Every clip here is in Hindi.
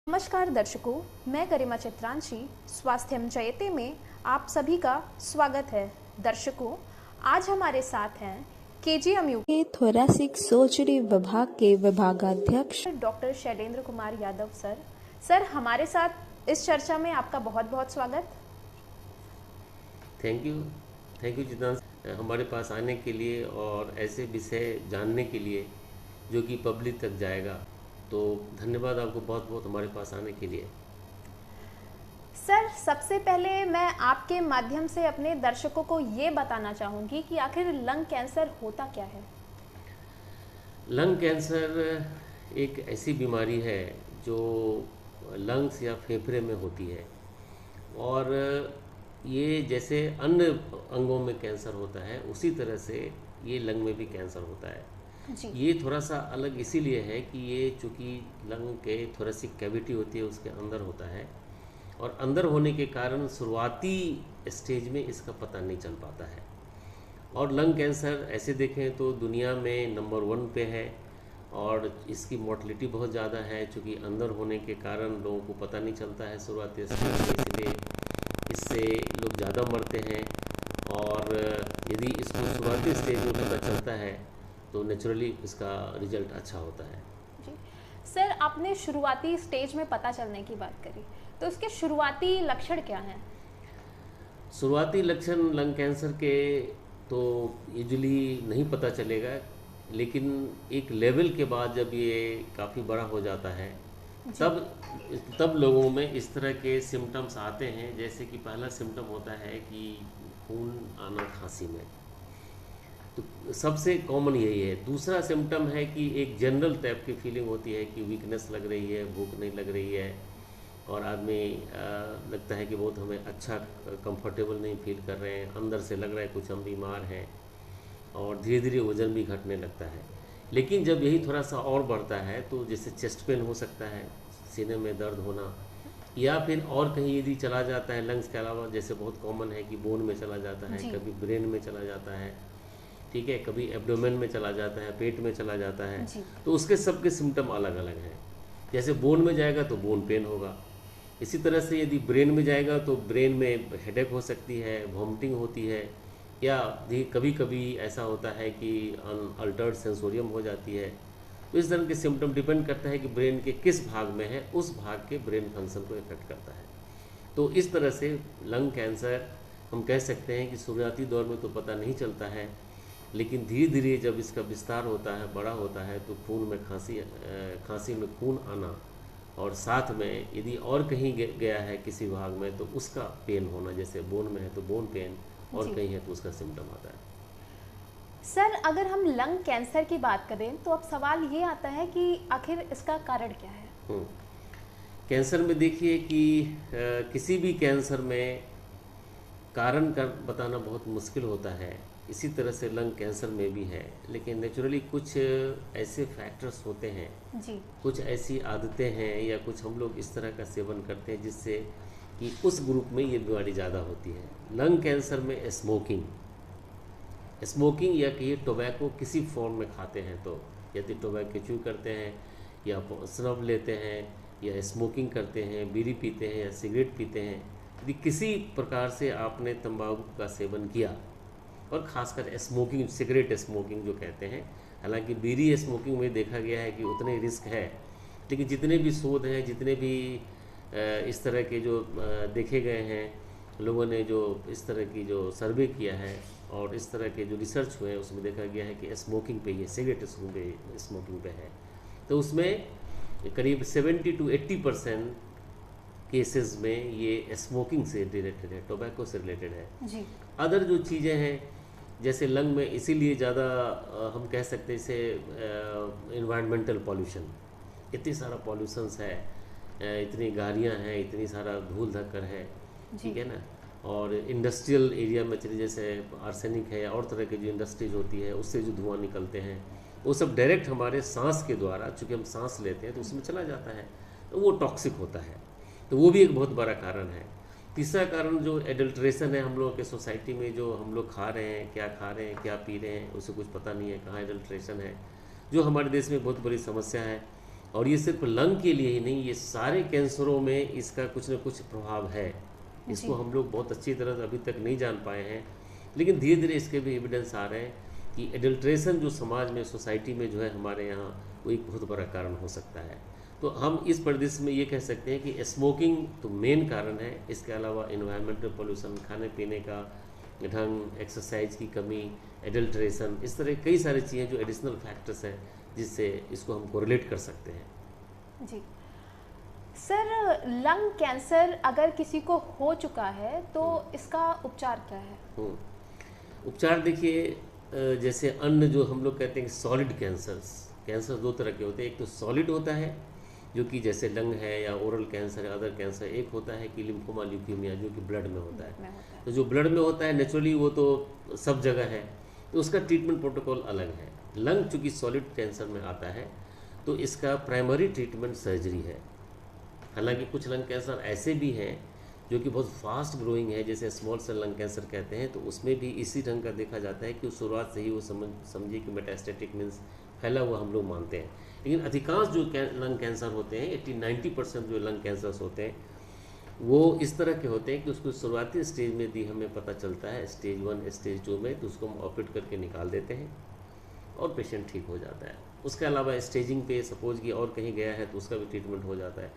नमस्कार दर्शकों, मैं गरिमा चित्रांशी स्वास्थ्यम जयते में आप सभी का स्वागत है। दर्शकों, आज हमारे साथ हैं केजीएमयू के थोरेसिक सर्जरी विभाग के विभागाध्यक्ष doctor Shailendra Kumar Yadav sir. Sir, हमारे साथ इस चर्चा में आपका बहुत बहुत स्वागत। थैंक यू चित्रांश, हमारे पास आने के लिए और ऐसे विषय जानने के लिए जो कि पब्लिक तक जाएगा। तो धन्यवाद आपको बहुत बहुत हमारे पास आने के लिए। सर, सबसे पहले मैं आपके माध्यम से अपने दर्शकों को ये बताना चाहूँगी कि आखिर लंग कैंसर होता क्या है। लंग कैंसर एक ऐसी बीमारी है जो लंग्स या फेफड़े में होती है, और ये जैसे अन्य अंगों में कैंसर होता है उसी तरह से ये लंग में भी कैंसर होता है जी। ये थोड़ा सा अलग इसीलिए है कि ये चूँकि लंग के थोरेसिक कैविटी होती है उसके अंदर होता है, और अंदर होने के कारण शुरुआती स्टेज में इसका पता नहीं चल पाता है। और लंग कैंसर ऐसे देखें तो दुनिया में नंबर 1 पे है, और इसकी मोर्टलिटी बहुत ज़्यादा है चूँकि अंदर होने के कारण लोगों को पता नहीं चलता है शुरुआती स्टेज में, इसलिए इससे लोग ज़्यादा मरते हैं। और यदि इसको शुरुआती स्टेज में पता चलता है तो नेचुरली इसका रिजल्ट अच्छा होता है। जी सर, आपने शुरुआती स्टेज में पता चलने की बात करी, तो इसके शुरुआती लक्षण क्या हैं? शुरुआती लक्षण लंग कैंसर के तो यूजुअली नहीं पता चलेगा, लेकिन एक लेवल के बाद जब ये काफ़ी बड़ा हो जाता है तब लोगों में इस तरह के सिम्टम्स आते हैं। जैसे कि पहला सिम्टम होता है कि खून आना खांसी में, तो सबसे कॉमन यही है। दूसरा सिम्टम है कि एक जनरल टाइप की फीलिंग होती है कि वीकनेस लग रही है, भूख नहीं लग रही है, और आदमी लगता है कि बहुत हमें अच्छा कंफर्टेबल नहीं फील कर रहे हैं, अंदर से लग रहा है कुछ हम बीमार हैं, और धीरे धीरे वज़न भी घटने लगता है। लेकिन जब यही थोड़ा सा और बढ़ता है तो जैसे चेस्ट पेन हो सकता है, सीने में दर्द होना, या फिर और कहीं यदि चला जाता है लंग्स के अलावा, जैसे बहुत कॉमन है कि बोन में चला जाता है, कभी ब्रेन में चला जाता है, ठीक है, कभी एब्डोमेन में चला जाता है, पेट में चला जाता है, तो उसके सबके सिम्टम अलग अलग हैं। जैसे बोन में जाएगा तो बोन पेन होगा, इसी तरह से यदि ब्रेन में जाएगा तो ब्रेन में हेडेक हो सकती है, वॉमिटिंग होती है, या कभी कभी ऐसा होता है कि अल्टर्ड सेंसोरियम हो जाती है। तो इस तरह के सिम्टम डिपेंड करता है कि ब्रेन के किस भाग में है, उस भाग के ब्रेन फंक्शन को इफेक्ट करता है। तो इस तरह से लंग कैंसर हम कह सकते हैं कि शुरुआती दौर में तो पता नहीं चलता है, लेकिन धीरे धीरे जब इसका विस्तार होता है, बड़ा होता है, तो खून में खांसी में खून आना, और साथ में यदि और कहीं गया है किसी भाग में तो उसका पेन होना, जैसे बोन में है तो बोन पेन, और कहीं है तो उसका सिम्टम आता है। सर, अगर हम लंग कैंसर की बात करें तो अब सवाल ये आता है कि आखिर इसका कारण क्या है? कैंसर में देखिए कि किसी भी कैंसर में कारण का बताना बहुत मुश्किल होता है, इसी तरह से लंग कैंसर में भी है। लेकिन नेचुरली कुछ ऐसे फैक्टर्स होते हैं जी। कुछ ऐसी आदतें हैं, या कुछ हम लोग इस तरह का सेवन करते हैं जिससे कि उस ग्रुप में ये बीमारी ज़्यादा होती है। लंग कैंसर में स्मोकिंग या कि टोबैको किसी फॉर्म में खाते हैं, तो यदि टोबैको च्यू करते हैं, या स्नफ लेते हैं, या स्मोकिंग करते हैं, बीड़ी पीते हैं, या सिगरेट पीते हैं, यदि किसी प्रकार से आपने तंबाकू का सेवन किया, और ख़ासकर स्मोकिंग, सिगरेट स्मोकिंग जो कहते हैं, हालांकि बीड़ी स्मोकिंग में देखा गया है कि उतने रिस्क है, लेकिन जितने भी शोध हैं, जितने भी इस तरह के जो देखे गए हैं, लोगों ने जो इस तरह की जो सर्वे किया है और इस तरह के जो रिसर्च हुए हैं, उसमें देखा गया है कि स्मोकिंग पे, ये सिगरेट स्मोकिंग पे है, तो उसमें करीब 70 to 80% केसेस में ये स्मोकिंग से रिलेटेड है, टोबैको से रिलेटेड है। जी। अदर जो चीज़ें हैं जैसे लंग में, इसीलिए ज़्यादा हम कह सकते हैं इसे इन्वायरमेंटल पॉल्यूशन, इतनी सारा पॉल्यूशंस है, इतनी गाड़ियाँ हैं, इतनी सारा धूल धक्कर है, ठीक है ना, और इंडस्ट्रियल एरिया में चलिए, जैसे आर्सेनिक है या और तरह की जो इंडस्ट्रीज होती है उससे जो धुआं निकलते हैं, वो सब डायरेक्ट हमारे सांस के द्वारा, चूँकि हम सांस लेते हैं तो उसमें चला जाता है, तो वो टॉक्सिक होता है, तो वो भी एक बहुत बड़ा कारण है। तीसरा कारण जो एडल्ट्रेशन है, हम लोगों के सोसाइटी में जो हम लोग खा रहे हैं, क्या पी रहे हैं, उसे कुछ पता नहीं है कहाँ एडल्ट्रेशन है, जो हमारे देश में बहुत बड़ी समस्या है। और ये सिर्फ लंग के लिए ही नहीं, ये सारे कैंसरों में इसका कुछ न कुछ प्रभाव है। इसको हम लोग बहुत अच्छी तरह से अभी तक नहीं जान पाए हैं, लेकिन धीरे धीरे इसके भी एविडेंस आ रहे हैं कि एडल्ट्रेशन जो समाज में, सोसाइटी में जो है हमारे यहाँ, वो एक बहुत बड़ा कारण हो सकता है। तो हम इस परिदृश्य में ये कह सकते हैं कि स्मोकिंग तो मेन कारण है। इसके अलावा इन्वायरमेंटल पोल्यूशन, खाने पीने का ढंग, एक्सरसाइज की कमी, एडल्ट्रेशन, इस तरह कई सारी चीज़ें जो एडिशनल फैक्टर्स हैं जिससे इसको हम कोरिलेट कर सकते हैं। जी सर, लंग कैंसर अगर किसी को हो चुका है तो इसका उपचार क्या है? उपचार देखिए, जैसे अन्य जो हम लोग कहते हैं सॉलिड कैंसर दो तरह के होते हैं। एक तो सॉलिड होता है जो कि जैसे लंग है या ओरल कैंसर है, अदर कैंसर। एक होता है कि लिम्फोमा ल्यूकीमिया जो कि ब्लड में होता है। तो जो ब्लड में होता है नेचुरली वो तो सब जगह है, तो उसका ट्रीटमेंट प्रोटोकॉल अलग है। लंग चूँकि सॉलिड कैंसर में आता है तो इसका प्राइमरी ट्रीटमेंट सर्जरी है। हालांकि कुछ लंग कैंसर ऐसे भी हैं जो कि बहुत फास्ट ग्रोइंग है, जैसे स्मॉल सेल लंग कैंसर कहते हैं, तो उसमें भी इसी ढंग का देखा जाता है कि उस शुरुआत से ही वो समझिए कि मेटास्टेटिक मीन्स फैला हुआ हम लोग मानते हैं। लेकिन अधिकांश जो लंग कैंसर होते हैं, 80-90% जो लंग कैंसर्स होते हैं वो इस तरह के होते हैं कि उसको शुरुआती स्टेज में यदि हमें पता चलता है, स्टेज 1 स्टेज 2 में, तो उसको हम ऑपरेट करके निकाल देते हैं और पेशेंट ठीक हो जाता है। उसके अलावा स्टेजिंग पे सपोज कि और कहीं गया है तो उसका भी ट्रीटमेंट हो जाता है।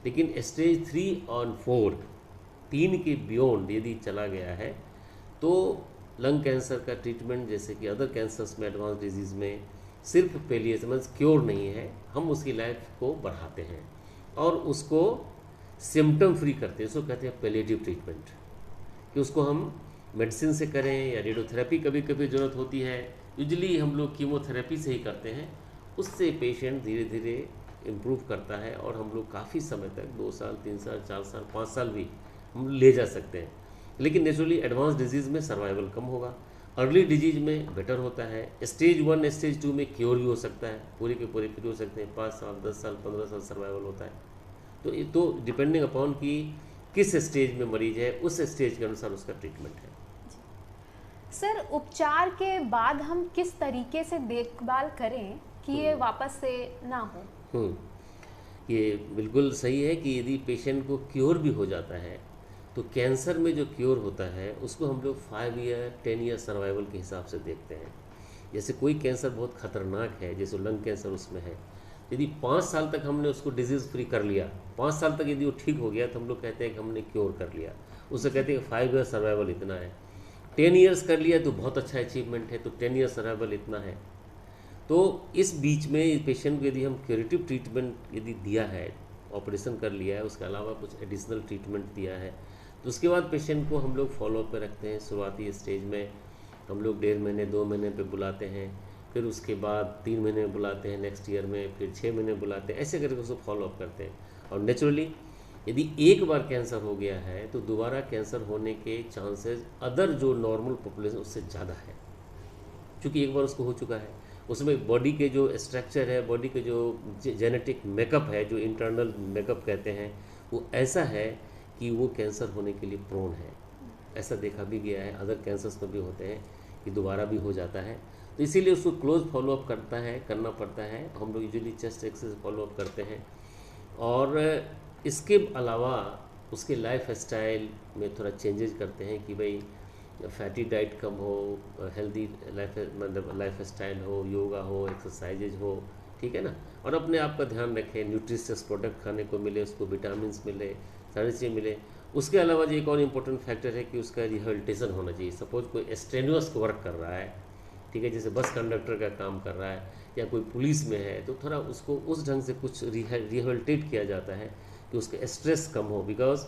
लेकिन स्टेज 3 और 4, 3 के बियॉन्ड यदि चला गया है तो लंग कैंसर का ट्रीटमेंट जैसे कि अदर कैंसर्स में, एडवांस डिजीज़ में, सिर्फ पेलिएटिव मींस क्योर नहीं है। हम उसकी लाइफ को बढ़ाते हैं और उसको सिम्टम फ्री करते हैं। उसको कहते हैं पेलिएटिव ट्रीटमेंट, कि उसको हम मेडिसिन से करें या रेडियोथेरेपी कभी कभी ज़रूरत होती है। यूजुअली हम लोग कीमोथेरेपी से ही करते हैं। उससे पेशेंट धीरे धीरे इम्प्रूव करता है और हम लोग काफ़ी समय तक 2 साल, 3 साल, 4 साल, 5 साल भी हम ले जा सकते हैं। लेकिन नेचुरली एडवांस डिजीज़ में सर्वाइवल कम होगा, अर्ली डिजीज में बेटर होता है। स्टेज 1 स्टेज 2 में क्योर भी हो सकता है, पूरे के पूरे फ्री हो सकते हैं। 5 साल, 10 साल, 15 साल सर्वाइवल होता है। तो ये तो डिपेंडिंग अपॉन कि किस स्टेज में मरीज है, उस स्टेज के अनुसार उसका ट्रीटमेंट है। सर, उपचार के बाद हम किस तरीके से देखभाल करें कि ये वापस से ना हो? ये बिल्कुल सही है कि यदि पेशेंट को क्योर भी हो जाता है तो कैंसर में जो क्योर होता है उसको हम लोग 5 ईयर 10 ईयर सर्वाइवल के हिसाब से देखते हैं। जैसे कोई कैंसर बहुत खतरनाक है, जैसे लंग कैंसर, उसमें है यदि 5 साल तक हमने उसको डिजीज़ फ्री कर लिया, 5 साल तक यदि वो ठीक हो गया तो हम लोग कहते हैं कि हमने क्योर कर लिया। उससे कहते हैं कि 5 ईयर सर्वाइवल इतना है। 10 ईयर्स कर लिया तो बहुत अच्छा अचीवमेंट है, तो 10 ईयर सर्वाइवल इतना है। तो इस बीच में पेशेंट को यदि हम क्यूरेटिव ट्रीटमेंट यदि दिया है, ऑपरेशन कर लिया है, उसके अलावा कुछ एडिशनल ट्रीटमेंट दिया है, तो उसके बाद पेशेंट को हम लोग फॉलोअप पे रखते हैं। शुरुआती स्टेज में हम लोग 1.5 महीने 2 महीने पे बुलाते हैं, फिर उसके बाद 3 महीने में बुलाते हैं नेक्स्ट ईयर में, फिर 6 महीने बुलाते हैं, ऐसे करके उसको फॉलोअप करते हैं। और नेचुरली यदि एक बार कैंसर हो गया है तो दोबारा कैंसर होने के चांसेस अदर जो नॉर्मल पॉपुलेशन उससे ज़्यादा है, क्योंकि एक बार उसको हो चुका है। उसमें बॉडी के जो स्ट्रक्चर है, बॉडी के जो जेनेटिक मेकअप है, जो इंटरनल मेकअप कहते हैं, वो ऐसा है कि वो कैंसर होने के लिए प्रोन है। ऐसा देखा भी गया है, अदर कैंसर्स में भी होते हैं कि दोबारा भी हो जाता है। तो इसीलिए उसको क्लोज फॉलोअप करना पड़ता है। हम लोग यूजुअली चेस्ट एक्सरे फॉलोअप करते हैं और इसके अलावा उसके लाइफ स्टाइल में थोड़ा चेंजेस करते हैं कि भाई फैटी डाइट कम हो, हेल्दी लाइफ स्टाइल हो, योगा हो, एक्सरसाइजेज हो, ठीक है ना, और अपने आप का ध्यान रखें, न्यूट्रिशियस प्रोडक्ट खाने को मिले, उसको विटामिन मिले, सारी चीज़ें मिले। उसके अलावा जो एक और इम्पोर्टेंट फैक्टर है कि उसका रिहेबिलिटेशन होना चाहिए। सपोज कोई स्ट्रेनुअस वर्क कर रहा है, ठीक है, जैसे बस कंडक्टर का काम कर रहा है या कोई पुलिस में है, तो थोड़ा उसको उस ढंग से कुछ रिहेबिलिटेट किया जाता है कि उसका स्ट्रेस कम हो, because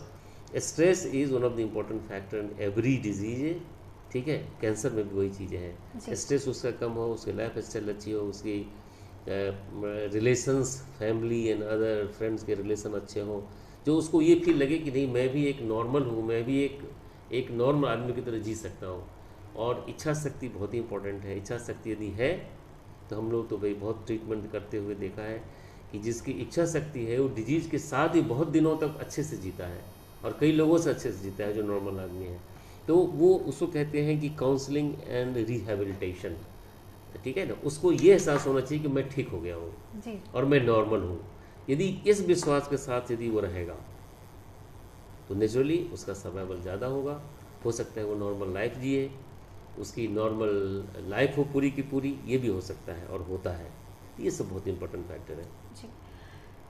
stress is one of the important factor in every disease, ठीक है। कैंसर में भी वही चीज़ें हैं। स्ट्रेस उसका कम हो, उसकी लाइफ स्टाइल अच्छी हो, उसकी relations, family and other friends के रिलेशन अच्छे हों, जो उसको ये फील लगे कि नहीं मैं भी एक नॉर्मल हूँ, मैं भी एक नॉर्मल आदमी की तरह जी सकता हूँ। और इच्छा शक्ति बहुत ही इंपॉर्टेंट है। इच्छा शक्ति यदि है तो हम लोग तो भाई बहुत ट्रीटमेंट करते हुए देखा है कि जिसकी इच्छा शक्ति है वो डिजीज़ के साथ ही बहुत दिनों तक अच्छे से जीता है और कई लोगों से अच्छे से जीता है जो नॉर्मल आदमी है। तो वो उसको कहते हैं कि काउंसलिंग एंड रिहेबिलिटेशन, ठीक है ना। उसको ये एहसास होना चाहिए कि मैं ठीक हो गया हूँ और मैं नॉर्मल हूँ। यदि इस विश्वास के साथ यदि वो रहेगा तो नेचुरली उसका सर्वाइवल ज़्यादा होगा। हो सकता है वो नॉर्मल लाइफ जिए, उसकी नॉर्मल लाइफ हो पूरी की पूरी, ये भी हो सकता है और होता है। ये सब बहुत इंपॉर्टेंट फैक्टर है जी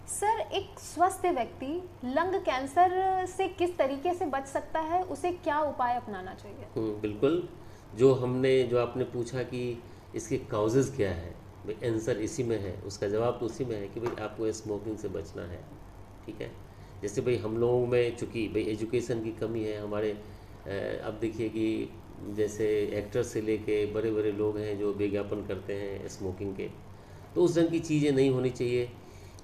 सर, एक स्वस्थ व्यक्ति लंग कैंसर से किस तरीके से बच सकता है, उसे क्या उपाय अपनाना चाहिए? बिल्कुल, जो आपने पूछा कि इसके काउजेज़ क्या है, भाई आंसर इसी में है, उसका जवाब तो उसी में है कि भाई आपको स्मोकिंग से बचना है। ठीक है, जैसे भाई हम लोगों में चूँकि भाई एजुकेशन की कमी है हमारे, अब देखिए कि जैसे एक्टर से लेके बड़े बड़े लोग हैं जो विज्ञापन करते हैं स्मोकिंग के, तो उस ढंग की चीज़ें नहीं होनी चाहिए।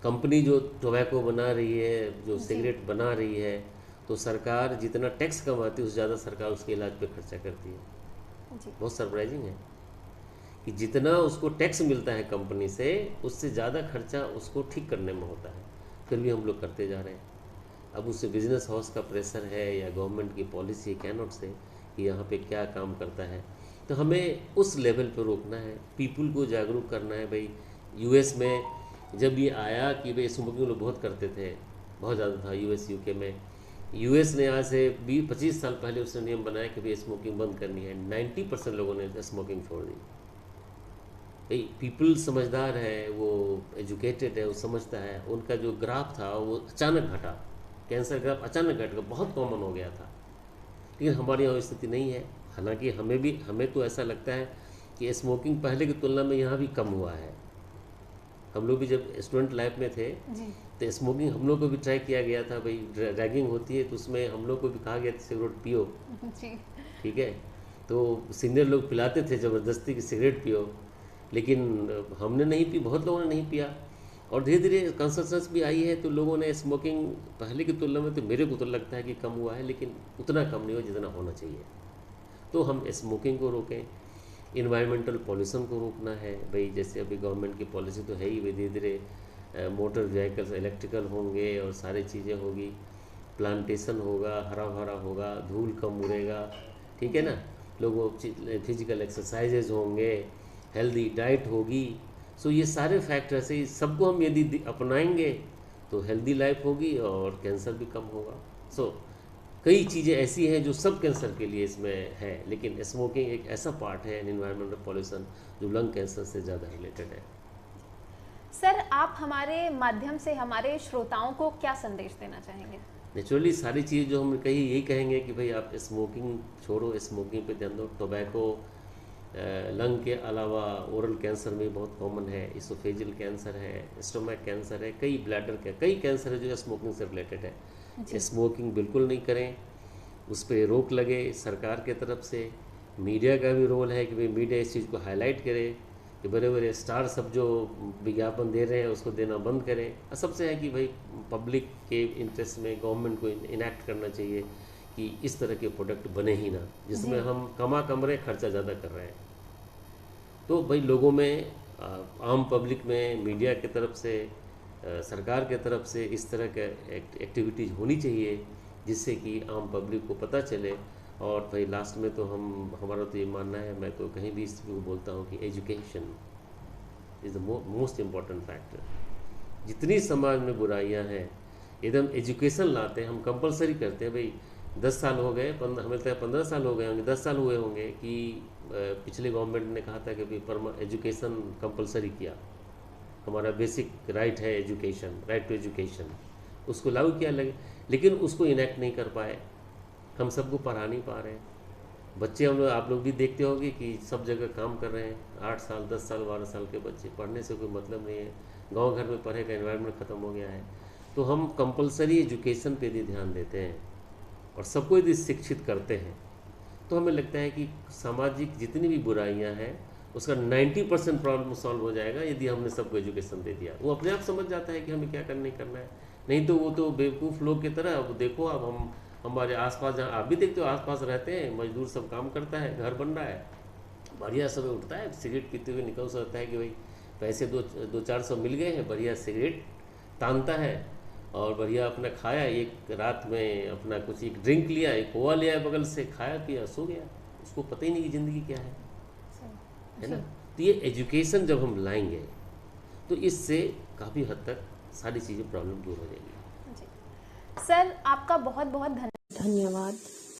कंपनी जो टोबैको बना रही है, जो सिगरेट बना रही है, तो सरकार जितना टैक्स कमाती है उससे ज़्यादा सरकार उसके इलाज पे खर्चा करती है। जी। बहुत सरप्राइजिंग है कि जितना उसको टैक्स मिलता है कंपनी से, उससे ज़्यादा खर्चा उसको ठीक करने में होता है, फिर भी हम लोग करते जा रहे हैं। अब उससे बिजनेस हाउस का प्रेशर है या गवर्नमेंट की पॉलिसी कैन नॉट से कि यहाँ पे क्या काम करता है, तो हमें उस लेवल पर रोकना है, पीपल को जागरूक करना है। भाई यूएस में जब ये आया कि भाई स्मोकिंग लोग बहुत करते थे, बहुत ज़्यादा था यूएस यूके में, यूएस ने आज से 20-25 साल पहले उसने नियम बनाया कि भाई स्मोकिंग बंद करनी है। 90% लोगों ने स्मोकिंग छोड़ दी। भाई पीपल समझदार है, वो एजुकेटेड है, वो समझता है। उनका जो ग्राफ था वो अचानक घटा, कैंसर ग्राफ अचानक घट गया, बहुत कॉमन हो गया था। लेकिन हमारे यहाँ स्थिति नहीं है। हालांकि हमें तो ऐसा लगता है कि स्मोकिंग पहले की तुलना में यहाँ भी कम हुआ है। हम लोग भी जब स्टूडेंट लाइफ में थे तो स्मोकिंग हम लोग को भी ट्राई किया गया था। भाई रैगिंग होती है तो उसमें हम लोग को भी कहा गया था सिगरेट पियो जी। ठीक है, तो सीनियर लोग पिलाते थे ज़बरदस्ती की सिगरेट पियो, लेकिन हमने नहीं पी, बहुत लोगों ने नहीं पिया। और धीरे धीरे कॉन्शसनेस भी आई है, तो लोगों ने स्मोकिंग पहले की तुलना में, तो मेरे को तो लगता है कि कम हुआ है, लेकिन उतना कम नहीं हुआ जितना होना चाहिए। तो हम स्मोकिंग को रोकें, इन्वायरमेंटल पॉल्यूशन को रोकना है। भाई जैसे अभी गवर्नमेंट की पॉलिसी तो है ही, धीरे धीरे मोटर व्हीकल्स इलेक्ट्रिकल होंगे और सारी चीज़ें होगी, प्लांटेशन होगा, हरा भरा होगा, धूल कम उड़ेगा, ठीक है ना, लोगों फिजिकल एक्सरसाइजेज होंगे, हेल्दी डाइट होगी। सो ये सारे फैक्टर्स है, सबको हम यदि अपनाएंगे तो हेल्दी लाइफ होगी और कैंसर भी कम होगा। सो कई चीज़ें ऐसी हैं जो सब कैंसर के लिए इसमें है, लेकिन स्मोकिंग एक ऐसा पार्ट है, एनवायरमेंटल पॉल्यूशन, जो लंग कैंसर से ज़्यादा रिलेटेड है। सर, आप हमारे माध्यम से हमारे श्रोताओं को क्या संदेश देना चाहेंगे? नेचुरली सारी चीज़ जो हम कही यही कहेंगे कि भाई आप स्मोकिंग छोड़ो, स्मोकिंग पे ध्यान दो। टोबैको लंग के अलावा ओरल कैंसर में बहुत कॉमन है, इसोफेजियल कैंसर है, स्टोमक कैंसर है, कई ब्लैडर के कई कैंसर है जो स्मोकिंग से रिलेटेड है। स्मोकिंग बिल्कुल नहीं करें, उस पर रोक लगे सरकार के तरफ से। मीडिया का भी रोल है कि भाई मीडिया इस चीज़ को हाईलाइट करे, कि बड़े बड़े स्टार सब जो विज्ञापन दे रहे हैं उसको देना बंद करें। और सबसे है कि भाई पब्लिक के इंटरेस्ट में गवर्नमेंट को इनैक्ट करना चाहिए कि इस तरह के प्रोडक्ट बने ही ना, जिसमें हम कम रहे, खर्चा ज़्यादा कर रहे हैं। तो भाई लोगों में, आम पब्लिक में, मीडिया की तरफ से, सरकार के तरफ से इस तरह के एक्टिविटीज़ होनी चाहिए जिससे कि आम पब्लिक को पता चले। और भाई लास्ट में तो हमारा तो ये मानना है, मैं तो कहीं भी इसको बोलता हूँ कि education is the most important factor. जितनी समाज में बुराइयाँ हैं, एकदम एजुकेशन लाते हैं, हम कंपलसरी करते हैं। भाई 10 साल हो गए, हमें लगता है 15 साल हो गए होंगे, 10 साल हुए होंगे कि पिछले गवर्नमेंट ने कहा था कि भाई एजुकेशन कंपलसरी किया, हमारा बेसिक राइट है एजुकेशन, राइट टू एजुकेशन, उसको लागू किया लगे, लेकिन उसको इनेक्ट नहीं कर पाए। हम सबको पढ़ा नहीं पा रहे हैं। बच्चे आप लोग भी देखते होंगे कि सब जगह काम कर रहे हैं, 8 साल 10 साल 12 साल के बच्चे, पढ़ने से कोई मतलब नहीं है। गांव घर में पढ़े का एनवायरनमेंट ख़त्म हो गया है। तो हम कंपलसरी एजुकेशन पे भी ध्यान देते हैं और सबको यदि शिक्षित करते हैं तो हमें लगता है कि सामाजिक जितनी भी बुराइयां हैं उसका 90% प्रॉब्लम सॉल्व हो जाएगा यदि हमने सबको एजुकेशन दे दिया। वो अपने आप समझ जाता है कि हमें क्या करना नहीं करना है। नहीं तो वो तो बेवकूफ़ लोग की तरह, अब देखो अब हम हमारे आसपास, जहाँ आप भी देखते हो आसपास रहते हैं, मजदूर सब काम करता है, घर बन रहा है, बढ़िया सुबह उठता है, सिगरेट पीते हुए निकल सकता है कि भाई पैसे 200-400 मिल गए हैं, बढ़िया सिगरेट तानता है और बढ़िया अपना खाया, एक रात में अपना कुछ एक ड्रिंक लिया, एक कोवा लिया बगल से, खाया पिया सो गया, उसको पता ही नहीं कि ज़िंदगी क्या है ना। तो ये एजुकेशन जब हम लाएंगे तो इससे काफ़ी हद तक सारी चीज़ें प्रॉब्लम दूर हो जाएगी। जी सर, आपका बहुत बहुत धन्यवाद। धन्यवाद।